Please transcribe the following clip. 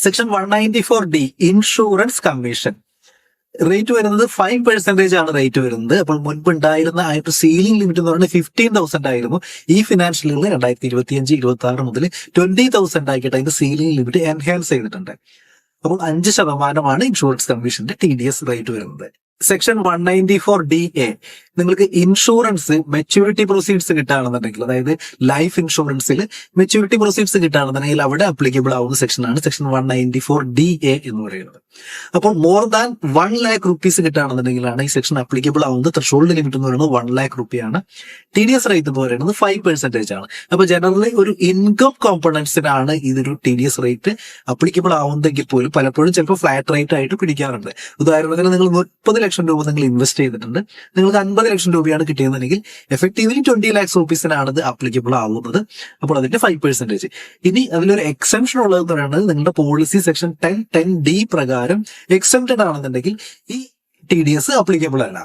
Section 194D insurance commission rate വരുന്നത് 5% ആണ് rate വരുന്നത്. അപ്പോൾ മുൻപ് ഉണ്ടായിരുന്ന ആ ഒരു സീലിംഗ് ലിമിറ്റ് എന്ന് പറയുന്നത് 15,000 ആയിരുന്നു. ഈ ഫിനാൻഷ്യൽ ഇയറിൽ 2025-26 മുതൽ 20,000 ആക്കിയിട്ട് അതിന്റെ സീലിംഗ് ലിമിറ്റ് എൻഹാൻസ് ചെയ്തിട്ടുണ്ട്. അപ്പോൾ 5% ഇൻഷുറൻസ് കമ്മീഷന്റെ TDS റേറ്റ് വരുന്നത്. സെക്ഷൻ 194DA നിങ്ങൾക്ക് ഇൻഷുറൻസ് മെച്യൂരിറ്റി പ്രൊസീഡ്സ് കിട്ടുകയാണെന്നുണ്ടെങ്കിൽ, അതായത് ലൈഫ് ഇൻഷുറൻസിൽ മെച്യൂരിറ്റി പ്രൊസീഡ്സ് കിട്ടുകയാണെന്നുണ്ടെങ്കിൽ അവിടെ അപ്ലിക്കബിൾ ആവുന്ന സെക്ഷനാണ് സെക്ഷൻ 194DA എന്ന് പറയുന്നത്. അപ്പോൾ മോർ ദാൻ 1 lakh rupees കിട്ടുകയാണെന്നുണ്ടെങ്കിലാണ് ഈ സെക്ഷൻ അപ്ലിക്കബിൾ ആവുന്നത്. ത്രെഷോൾഡ് ലിമിറ്റ് എന്ന് പറയുന്നത് 1 lakh രൂപയാണ്. TDS റേറ്റ് എന്ന് പറയുന്നത് 5% ആണ്. അപ്പൊ ജനറലി ഒരു ഇൻകം കോമ്പണൻസിനാണ് ഇതൊരു TDS റേറ്റ് അപ്ലിക്കബിൾ ആവുന്നതെങ്കിൽ പോലും പലപ്പോഴും ചിലപ്പോൾ ഫ്ലാറ്റ് റേറ്റ് ആയിട്ട് പിടിക്കാറുണ്ട്. ഉദാഹരണത്തിന് നിങ്ങൾ 30 ലക്ഷം രൂപ നിങ്ങൾ ഇൻവെസ്റ്റ് ചെയ്തിട്ടുണ്ട്, നിങ്ങൾക്ക് 50 ലക്ഷം രൂപയാണ് കിട്ടിയതെന്നുണ്ടെങ്കിൽ എഫക്റ്റീവ്ലി 20 lakhs rupeesനാണ് ഇത് അപ്ലിക്കബിൾ ആവുന്നത്. അപ്പോൾ അതിന്റെ 5%. ഇനി അതിലൊരു എക്സംഷൻ ഉള്ളത് പറയുന്നത് നിങ്ങളുടെ പോളിസി സെക്ഷൻ 1010D പ്രകാരം എക്സംപ്റ്റഡ് ആണെന്നുണ്ടെങ്കിൽ ഈ TDS അപ്ലിക്കബിൾ അല്ല.